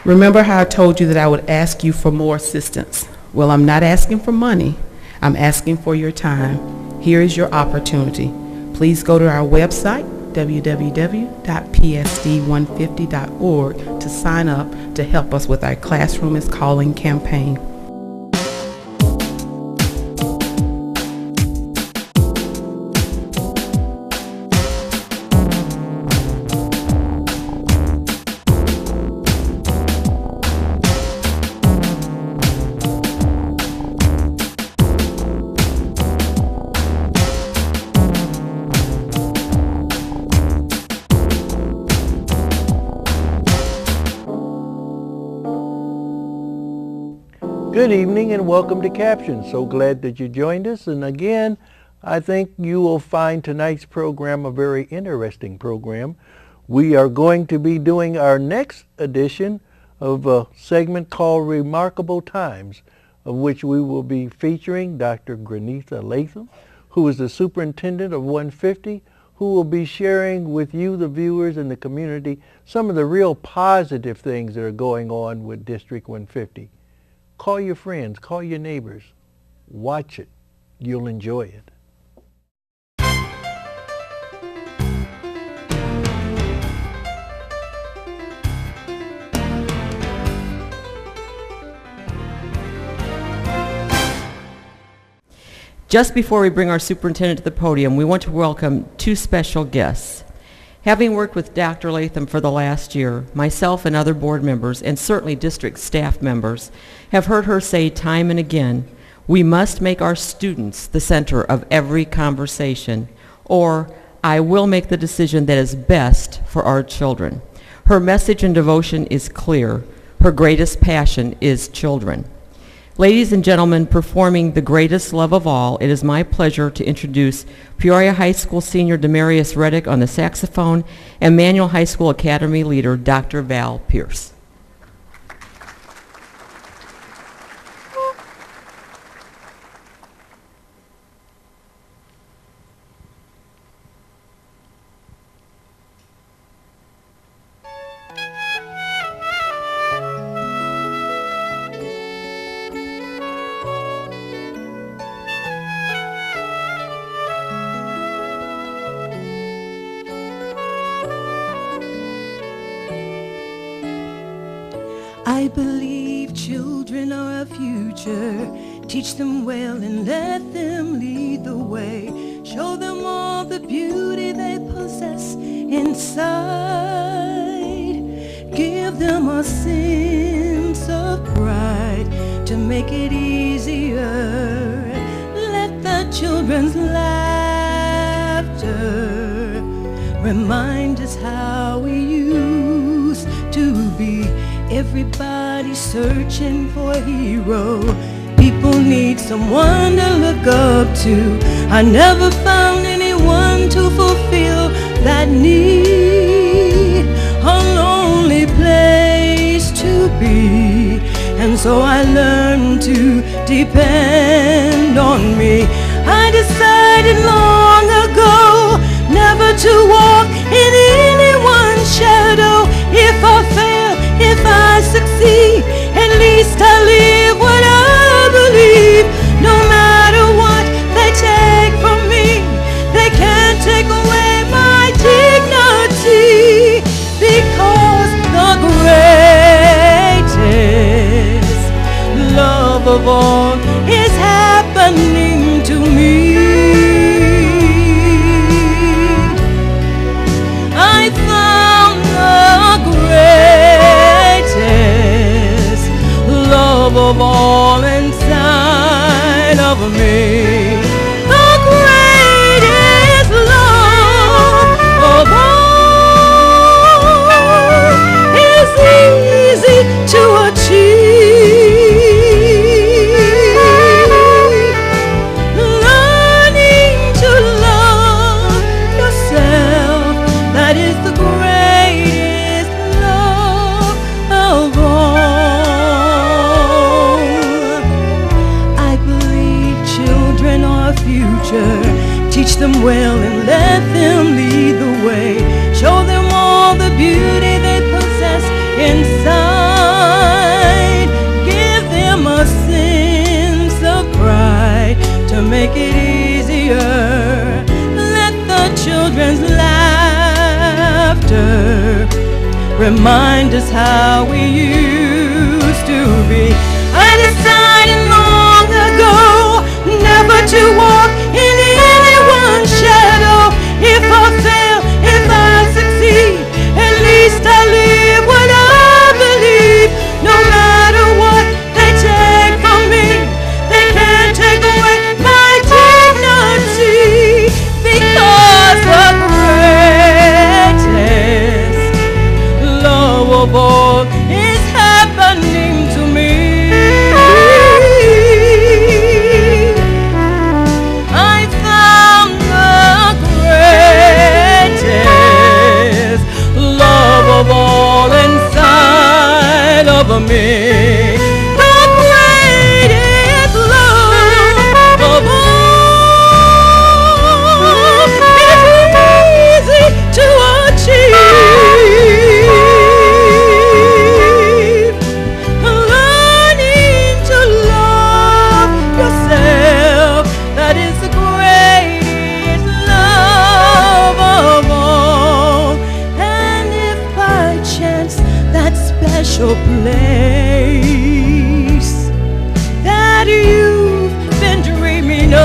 Remember how I told you that I would ask you for more assistance? Well, I'm not asking for money. I'm asking for your time. Here is your opportunity. Please go to our website, www.psd150.org, to sign up to help us with our Classroom is Calling campaign. Good evening and welcome to Captions. So glad that you joined us. And again, I think you will find tonight's program a very interesting program. We are going to be doing our next edition of a segment called Remarkable Times, of which we will be featuring Dr. Grenetha Latham, who is the superintendent of 150, who will be sharing with you, the viewers and the community, some of the real positive things that are going on with District 150. Call your friends, call your neighbors, watch it. You'll enjoy it. Just before we bring our superintendent to the podium, we want to welcome two special guests. Having worked with Dr. Latham for the last year, myself and other board members, and certainly district staff members, have heard her say time and again, we must make our students the center of every conversation, or I will make the decision that is best for our children. Her message and devotion is clear. Her greatest passion is children. Ladies and gentlemen, performing The Greatest Love of All, it is my pleasure to introduce Peoria High School senior Demarius Reddick on the saxophone and Manual High School Academy leader, Dr. Val Pierce. I believe children are our future. Teach them well and let them lead the way. Show them all the beauty they possess inside. Give them a sense of pride to make it easier. Let the children's laughter remind us how we used to be. Everybody's searching for a hero. People need someone to look up to. I never found anyone to fulfill that need. A lonely place to be. And so I learned to depend on me. I decided long ago never to walk in anyone's shadow. If I fail, if I succeed, at least I live what I believe. No matter what they take from me, they can't take away my dignity. Because the greatest love of all is happening to me. I found the greatest love of all inside of me. The greatest love of all is easy to achieve. Learning to love yourself, that is the greatest love of all. I believe children are our future. Teach them well and let them lead the way. Show them all the beauty they possess inside. laughter. Remind us how we used to be. I decided long ago never to walk in anyone's shadow. If I fail, if I succeed, at least I live what I believe. No matter what they take from me, they can't take away my dignity, because the greatest love of all is happening to me. I found the greatest love of all inside of me. The greatest love of all is easy to achieve. Learning to love yourself, that is the greatest love of all. And if by chance that special place that you've been dreaming of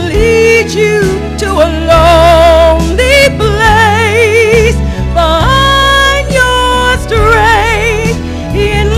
lead you to a lonely place, find your strength in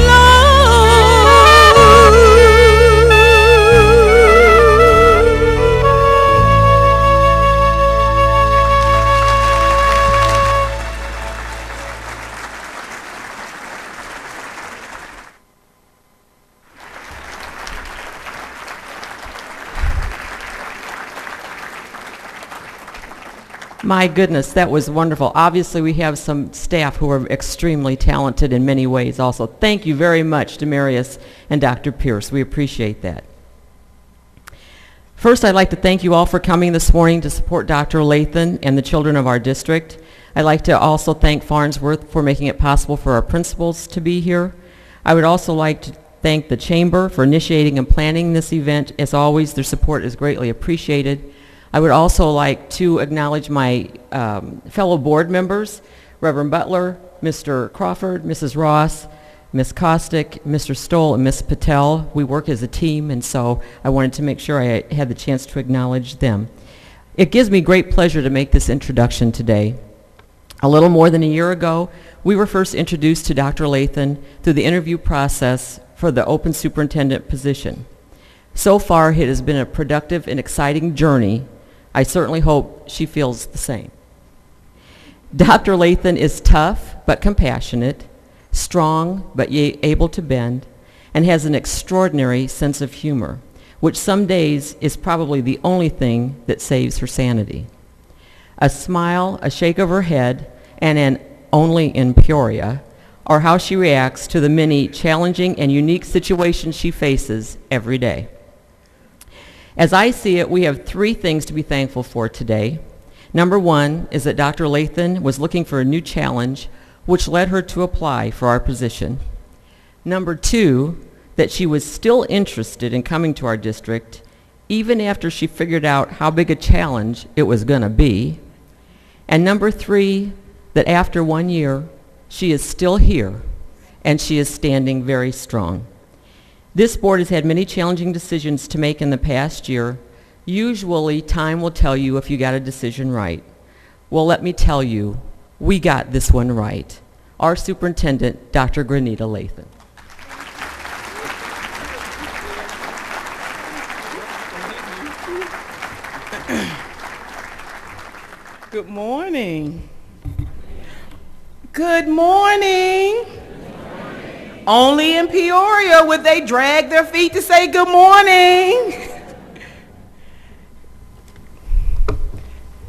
My goodness, that was wonderful. Obviously, we have some staff who are extremely talented in many ways also. Thank you very much, Demarius and Dr. Pierce. We appreciate that. First, I'd like to thank you all for coming this morning to support Dr. Lathan and the children of our district. I'd like to also thank Farnsworth for making it possible for our principals to be here. I would also like to thank the Chamber for initiating and planning this event. As always, their support is greatly appreciated. I would also like to acknowledge my fellow board members, Reverend Butler, Mr. Crawford, Mrs. Ross, Ms. Kostick, Mr. Stoll, and Ms. Patel. We work as a team, and so I wanted to make sure I had the chance to acknowledge them. It gives me great pleasure to make this introduction today. A little more than a year ago, we were first introduced to Dr. Lathan through the interview process for the open superintendent position. So far, it has been a productive and exciting journey. I certainly hope she feels the same. Dr. Lathan is tough but compassionate, strong but able to bend, and has an extraordinary sense of humor, which some days is probably the only thing that saves her sanity. A smile, a shake of her head, and an "only in Peoria" are how she reacts to the many challenging and unique situations she faces every day. As I see it, we have three things to be thankful for today. Number one is that Dr. Lathan was looking for a new challenge, which led her to apply for our position. Number two, that she was still interested in coming to our district, even after she figured out how big a challenge it was going to be. And number three, that after 1 year, she is still here, and she is standing very strong. This board has had many challenging decisions to make in the past year. Usually, time will tell you if you got a decision right. Well, let me tell you, we got this one right. Our superintendent, Dr. Granita Lathan. Good morning. Good morning. Only in Peoria would they drag their feet to say good morning.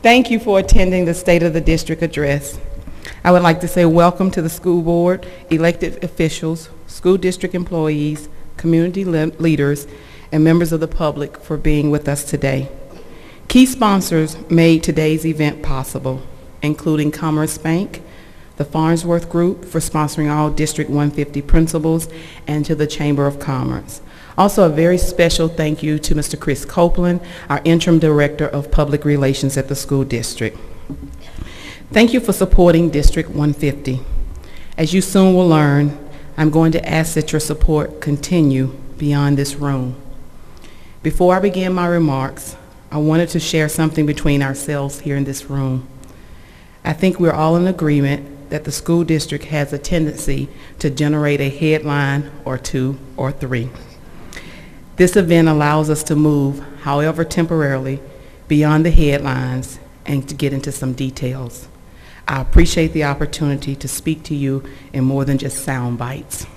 Thank you for attending the State of the District address. I would like to say welcome to the school board, elected officials, school district employees, community leaders, and members of the public for being with us today. Key sponsors made today's event possible, including Commerce Bank, the Farnsworth Group for sponsoring all District 150 principals, and to the Chamber of Commerce. Also, a very special thank you to Mr. Chris Copeland, our Interim Director of Public Relations at the school district. Thank you for supporting District 150. As you soon will learn, I'm going to ask that your support continue beyond this room. Before I begin my remarks, I wanted to share something between ourselves here in this room. I think we're all in agreement that the school district has a tendency to generate a headline or two or three. This event allows us to move, however temporarily, beyond the headlines and to get into some details. I appreciate the opportunity to speak to you in more than just sound bites.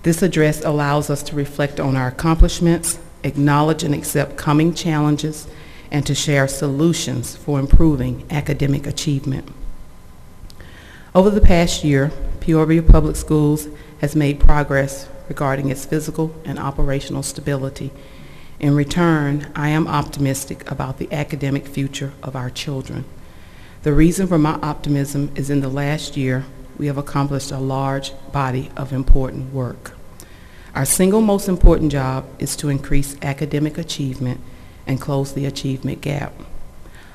This address allows us to reflect on our accomplishments, acknowledge and accept coming challenges, and to share solutions for improving academic achievement. Over the past year, Peoria Public Schools has made progress regarding its physical and operational stability. In return, I am optimistic about the academic future of our children. The reason for my optimism is in the last year, we have accomplished a large body of important work. Our single most important job is to increase academic achievement and close the achievement gap.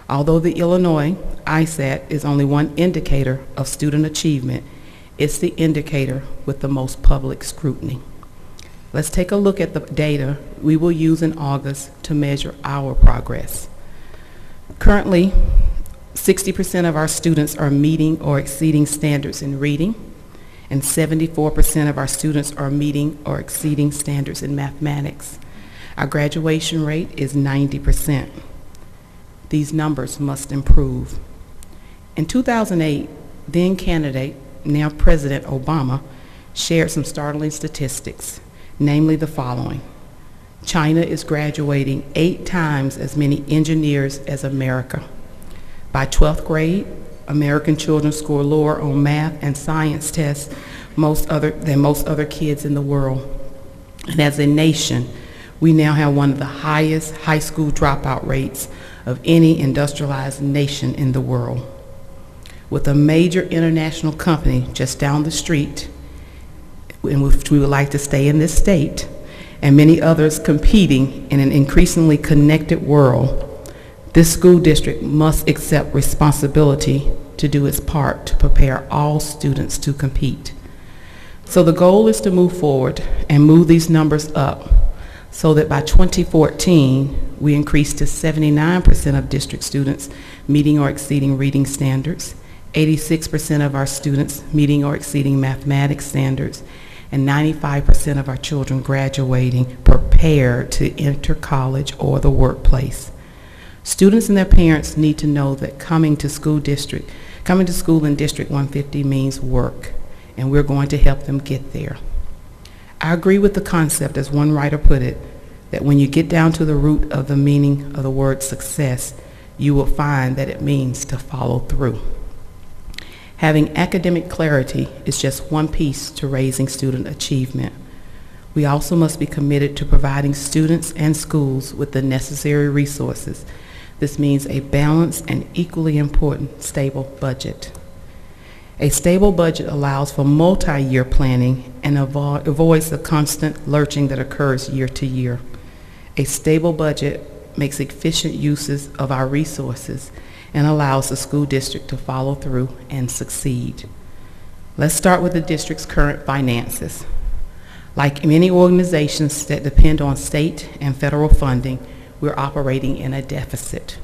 Although the Illinois ISAT is only one indicator of student achievement, it's the indicator with the most public scrutiny. Let's take a look at the data we will use in August to measure our progress. Currently, 60% of our students are meeting or exceeding standards in reading, and 74% of our students are meeting or exceeding standards in mathematics. Our graduation rate is 90%. These numbers must improve. In 2008, then candidate, now President Obama, shared some startling statistics, namely the following. China is graduating 8 times as many engineers as America. By 12th grade, American children score lower on math and science tests than most other kids in the world. And as a nation, we now have one of the highest high school dropout rates of any industrialized nation in the world. With a major international company just down the street, in which we would like to stay in this state, and many others competing in an increasingly connected world, this school district must accept responsibility to do its part to prepare all students to compete. So the goal is to move forward and move these numbers up so that by 2014, we increase to 79% of district students meeting or exceeding reading standards, 86% of our students meeting or exceeding mathematics standards, and 95% of our children graduating prepared to enter college or the workplace. Students and their parents need to know that coming to school in District 150 means work, and we're going to help them get there. I agree with the concept, as one writer put it, that when you get down to the root of the meaning of the word success, you will find that it means to follow through. Having academic clarity is just one piece to raising student achievement. We also must be committed to providing students and schools with the necessary resources. This means a balanced and equally important stable budget. A stable budget allows for multi-year planning and avoids the constant lurching that occurs year to year. A stable budget makes efficient uses of our resources and allows the school district to follow through and succeed. Let's start with the district's current finances. Like many organizations that depend on state and federal funding, we're operating in a deficit.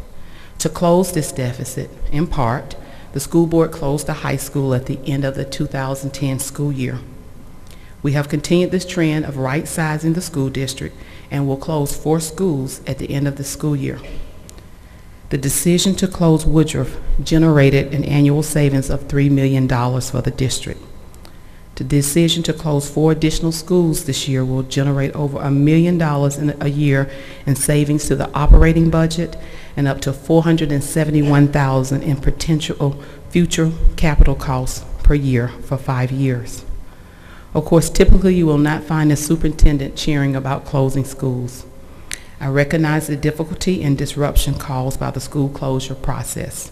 To close this deficit, in part, the school board closed the high school at the end of the 2010 school year. We have continued this trend of right-sizing the school district and will close 4 schools at the end of the school year. The decision to close Woodruff generated an annual savings of $3 million for the district. The decision to close 4 additional schools this year will generate over $1 million in a year in savings to the operating budget and up to $471,000 in potential future capital costs per year for 5 years. Of course, typically you will not find a superintendent cheering about closing schools. I recognize the difficulty and disruption caused by the school closure process,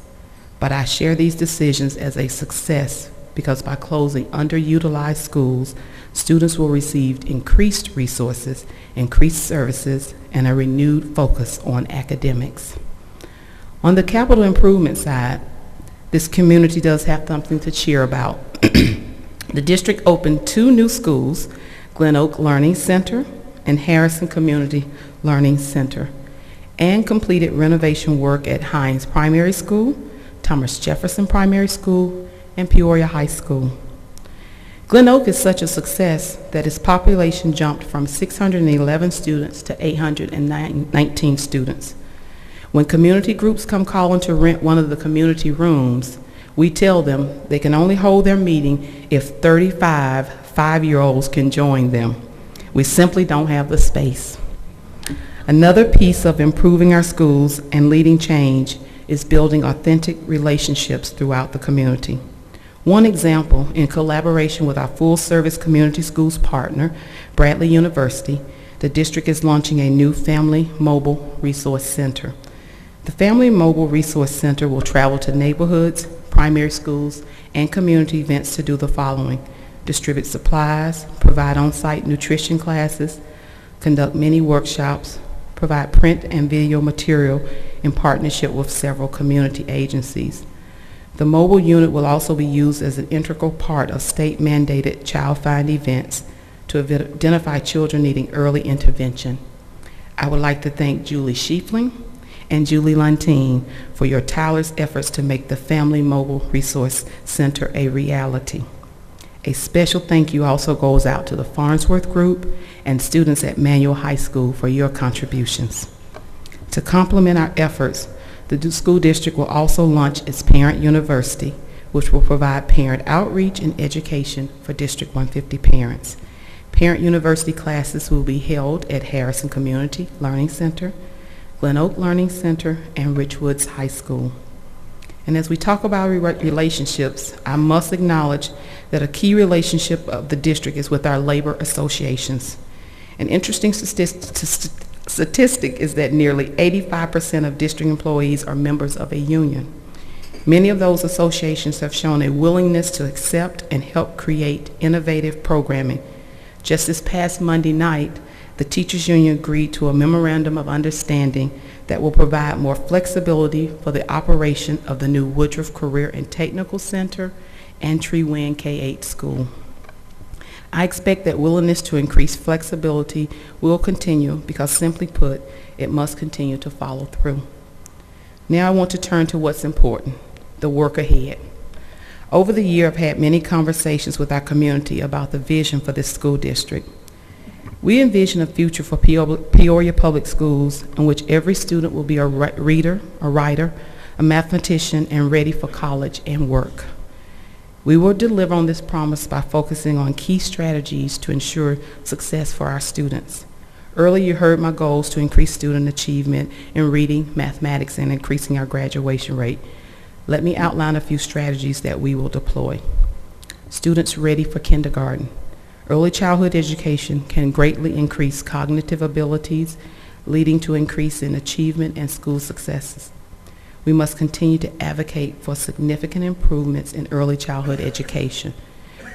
but I share these decisions as a success because by closing underutilized schools, students will receive increased resources, increased services, and a renewed focus on academics. On the capital improvement side, this community does have something to cheer about. The district opened 2 new schools, Glen Oak Learning Center and Harrison Community Learning Center, and completed renovation work at Hines Primary School, Thomas Jefferson Primary School, and Peoria High School. Glen Oak is such a success that its population jumped from 611 students to 819 students. When community groups come calling to rent one of the community rooms, we tell them they can only hold their meeting if 35 5-year-olds can join them. We simply don't have the space. Another piece of improving our schools and leading change is building authentic relationships throughout the community. One example, in collaboration with our full-service community schools partner, Bradley University, the district is launching a new Family Mobile Resource Center. The Family Mobile Resource Center will travel to neighborhoods, primary schools, and community events to do the following: distribute supplies, provide on-site nutrition classes, conduct many workshops, provide print and video material in partnership with several community agencies. The mobile unit will also be used as an integral part of state-mandated Child Find events to identify children needing early intervention. I would like to thank Julie Schiefling and Julie Luntine for your tireless efforts to make the Family Mobile Resource Center a reality. A special thank you also goes out to the Farnsworth Group and students at Manual High School for your contributions. To complement our efforts, the school district will also launch its Parent University, which will provide parent outreach and education for District 150 parents. Parent University classes will be held at Harrison Community Learning Center, Glen Oak Learning Center, and Richwoods High School. And as we talk about relationships, I must acknowledge that a key relationship of the district is with our labor associations. An interesting statistic is that nearly 85% of district employees are members of a union. Many of those associations have shown a willingness to accept and help create innovative programming. Just this past Monday night, the Teachers Union agreed to a memorandum of understanding that will provide more flexibility for the operation of the new Woodruff Career and Technical Center and Tree Wind K-8 school. I expect that willingness to increase flexibility will continue because, simply put, it must continue to follow through. Now I want to turn to what's important, the work ahead. Over the year, I've had many conversations with our community about the vision for this school district. We envision a future for Peoria Public Schools in which every student will be a reader, a writer, a mathematician, and ready for college and work. We will deliver on this promise by focusing on key strategies to ensure success for our students. Earlier, you heard my goals to increase student achievement in reading, mathematics, and increasing our graduation rate. Let me outline a few strategies that we will deploy. Students ready for kindergarten. Early childhood education can greatly increase cognitive abilities, leading to increase in achievement and school successes. We must continue to advocate for significant improvements in early childhood education.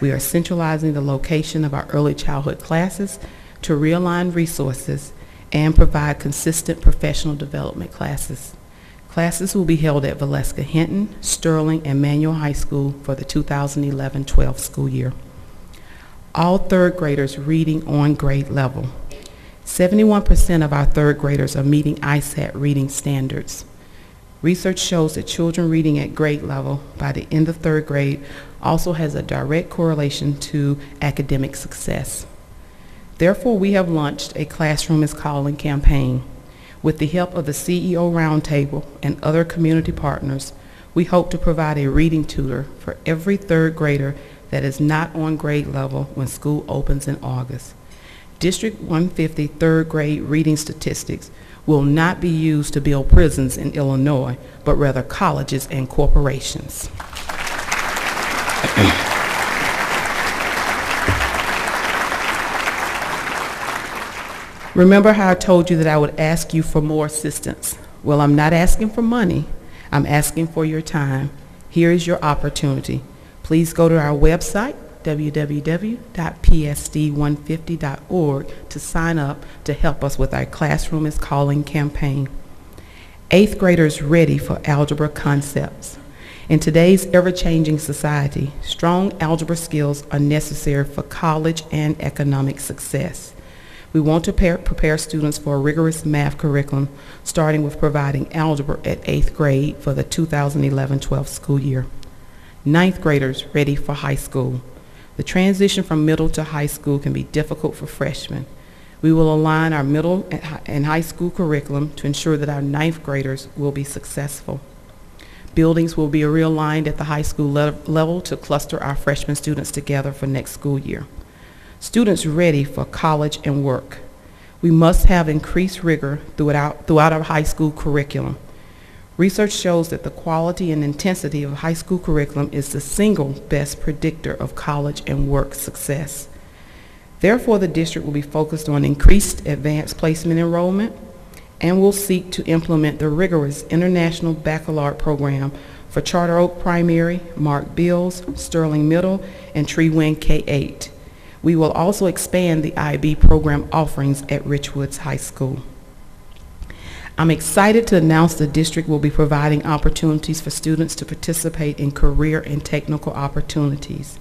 We are centralizing the location of our early childhood classes to realign resources and provide consistent professional development classes. Classes will be held at Valeska Hinton, Sterling, and Manual High School for the 2011-12 school year. All third graders reading on grade level. 71% of our third graders are meeting ISAT reading standards. Research shows that children reading at grade level by the end of third grade also has a direct correlation to academic success. Therefore, we have launched a Classroom is Calling campaign. With the help of the CEO Roundtable and other community partners, we hope to provide a reading tutor for every third grader that is not on grade level when school opens in August. District 150 third grade reading statistics will not be used to build prisons in Illinois, but rather colleges and corporations. Remember how I told you that I would ask you for more assistance? Well, I'm not asking for money. I'm asking for your time. Here is your opportunity. Please go to our website, www.psd150.org, to sign up to help us with our Classroom is Calling campaign. 8th graders ready for algebra concepts. In today's ever-changing society, strong algebra skills are necessary for college and economic success. We want to prepare students for a rigorous math curriculum, starting with providing algebra at 8th grade for the 2011-12 school year. 9th graders ready for high school. The transition from middle to high school can be difficult for freshmen. We will align our middle and high school curriculum to ensure that our 9th graders will be successful. Buildings will be realigned at the high school level to cluster our freshman students together for next school year. Students ready for college and work. We must have increased rigor throughout our high school curriculum. Research shows that the quality and intensity of high school curriculum is the single best predictor of college and work success. Therefore, the district will be focused on increased advanced placement enrollment, and will seek to implement the rigorous International Baccalaureate program for Charter Oak Primary, Mark Bills, Sterling Middle, and Tree Wing K-8. We will also expand the IB program offerings at Richwoods High School. I'm excited to announce the district will be providing opportunities for students to participate in career and technical opportunities.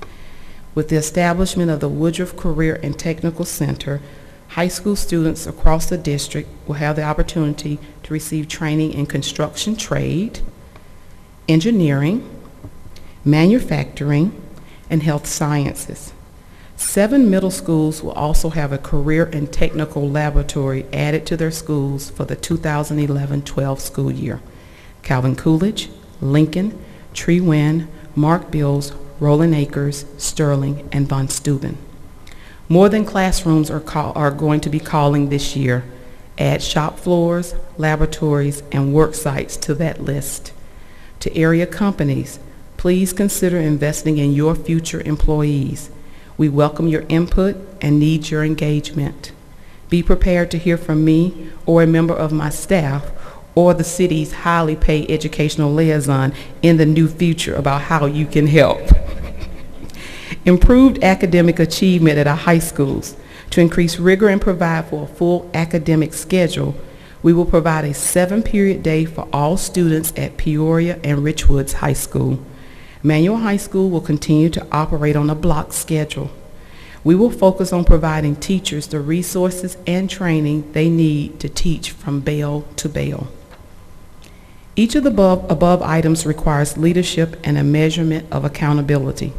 With the establishment of the Woodruff Career and Technical Center, high school students across the district will have the opportunity to receive training in construction trade, engineering, manufacturing, and health sciences. 7 middle schools will also have a career and technical laboratory added to their schools for the 2011-12 school year. Calvin Coolidge, Lincoln, Tree Wynn, Mark Bills, Rolling Acres, Sterling, and Von Steuben. More than classrooms are going to be calling this year. Add shop floors, laboratories, and work sites to that list. To area companies, please consider investing in your future employees. We welcome your input and need your engagement. Be prepared to hear from me or a member of my staff or the city's highly paid educational liaison in the new future about how you can help. Improved academic achievement at our high schools. To increase rigor and provide for a full academic schedule, we will provide a 7-period day for all students at Peoria and Richwoods High School. Manual High School will continue to operate on a block schedule. We will focus on providing teachers the resources and training they need to teach from bell to bell. Each of the above items requires leadership and a measurement of accountability.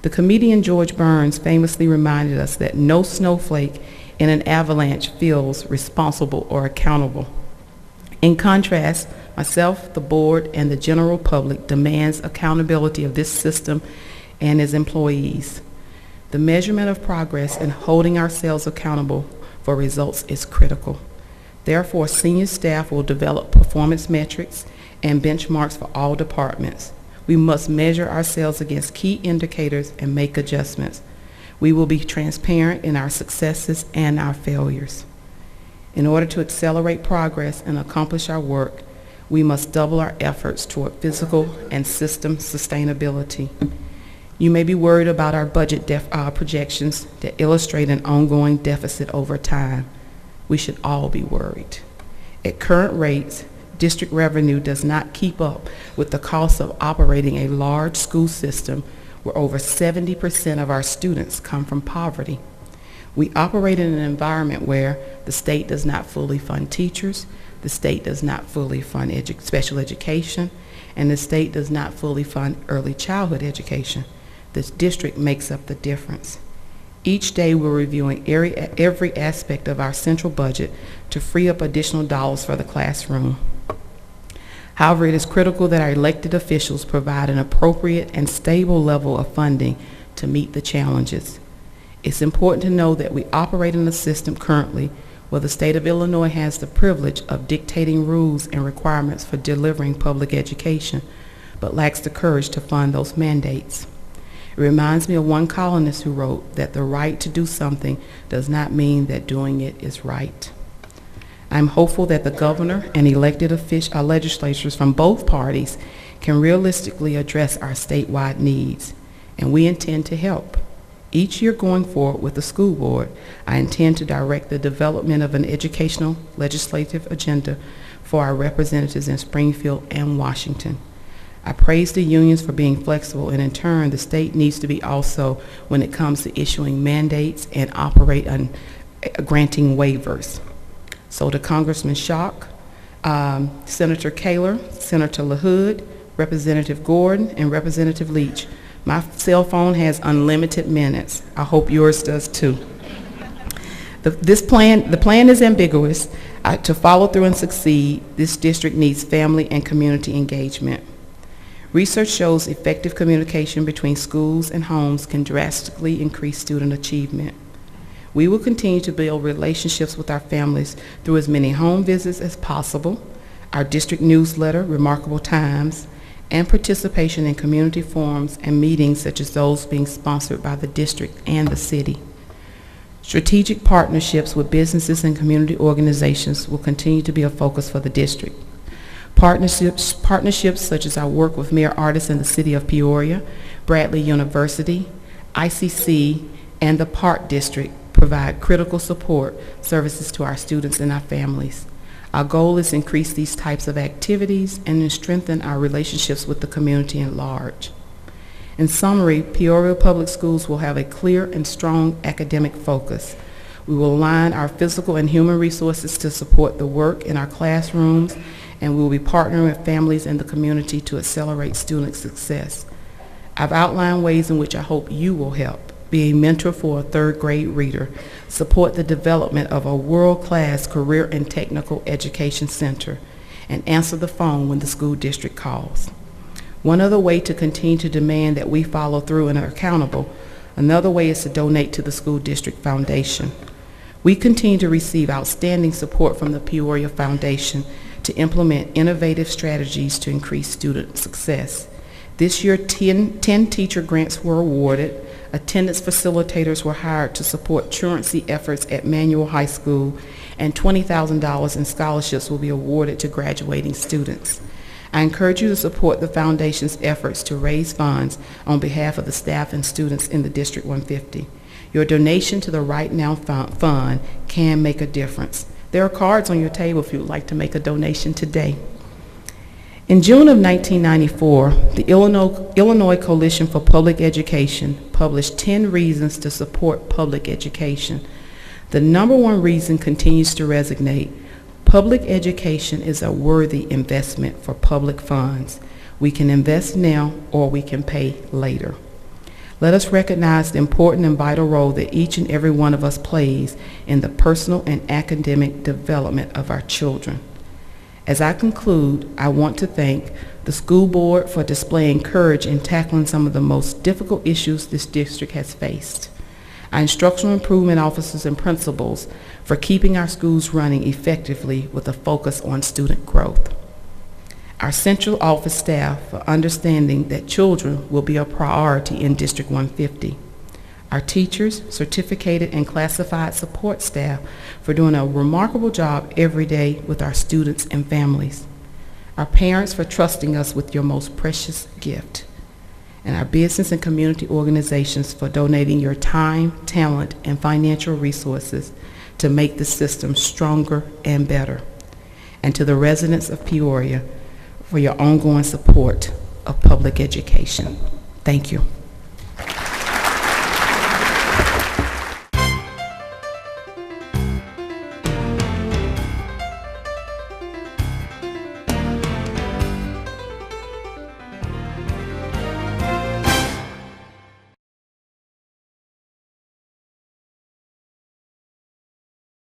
The comedian George Burns famously reminded us that no snowflake in an avalanche feels responsible or accountable. In contrast, myself, the board, and the general public demands accountability of this system and its employees. The measurement of progress and holding ourselves accountable for results is critical. Therefore, senior staff will develop performance metrics and benchmarks for all departments. We must measure ourselves against key indicators and make adjustments. We will be transparent in our successes and our failures. In order to accelerate progress and accomplish our work, we must double our efforts toward physical and system sustainability. You may be worried about our budget projections that illustrate an ongoing deficit over time. We should all be worried. At current rates, district revenue does not keep up with the cost of operating a large school system where over 70% of our students come from poverty. We operate in an environment where the state does not fully fund teachers, the state does not fully fund special education, and the state does not fully fund early childhood education. This district makes up the difference. Each day we're reviewing every aspect of our central budget to free up additional dollars for the classroom. However, it is critical that our elected officials provide an appropriate and stable level of funding to meet the challenges. It's important to know that we operate in a system currently where the state of Illinois has the privilege of dictating rules and requirements for delivering public education, but lacks the courage to fund those mandates. It reminds me of one columnist who wrote that the right to do something does not mean that doing it is right. I'm hopeful that the governor and elected legislatures from both parties can realistically address our statewide needs. and we intend to help. Each year going forward with the school board, I intend to direct the development of an educational legislative agenda for our representatives in Springfield and Washington. I praise the unions for being flexible, and in turn, the state needs to be also when it comes to issuing mandates and operate on granting waivers. So to Congressman Schock, Senator Kaler, Senator LaHood, Representative Gordon, and Representative Leach, my cell phone has unlimited minutes. I hope yours does too. The plan is ambiguous. To follow through and succeed, this district needs family and community engagement. Research shows effective communication between schools and homes can drastically increase student achievement. We will continue to build relationships with our families through as many home visits as possible, our district newsletter, Remarkable Times, and participation in community forums and meetings such as those being sponsored by the district and the city. Strategic partnerships with businesses and community organizations will continue to be a focus for the district. Partnerships such as our work with Mayor Artis in the city of Peoria, Bradley University, ICC, and the Park District provide critical support services to our students and our families. Our goal is to increase these types of activities and to strengthen our relationships with the community at large. In summary, Peoria Public Schools will have a clear and strong academic focus. We will align our physical and human resources to support the work in our classrooms, and we will be partnering with families and the community to accelerate student success. I've outlined ways in which I hope you will help. Be a mentor for a third grade reader, support the development of a world-class career and technical education center, and answer the phone when the school district calls. One other way to continue to demand that we follow through and are accountable, another way is to donate to the school district foundation. We continue to receive outstanding support from the Peoria Foundation to implement innovative strategies to increase student success. This year, 10 teacher grants were awarded. Attendance facilitators were hired to support truancy efforts at Manual High School, and $20,000 in scholarships will be awarded to graduating students. I encourage you to support the Foundation's efforts to raise funds on behalf of the staff and students in the District 150. Your donation to the Right Now Fund can make a difference. There are cards on your table if you would like to make a donation today. In June of 1994, the Illinois Coalition for Public Education published 10 reasons to support public education. The number one reason continues to resonate. Public education is a worthy investment for public funds. We can invest now or we can pay later. Let us recognize the important and vital role that each and every one of us plays in the personal and academic development of our children. As I conclude, I want to thank the school board for displaying courage in tackling some of the most difficult issues this district has faced. Our instructional improvement officers and principals for keeping our schools running effectively with a focus on student growth. Our central office staff for understanding that children will be a priority in District 150. Our teachers, certificated and classified support staff for doing a remarkable job every day with our students and families. Our parents for trusting us with your most precious gift. And our business and community organizations for donating your time, talent, and financial resources to make the system stronger and better. And to the residents of Peoria for your ongoing support of public education. Thank you.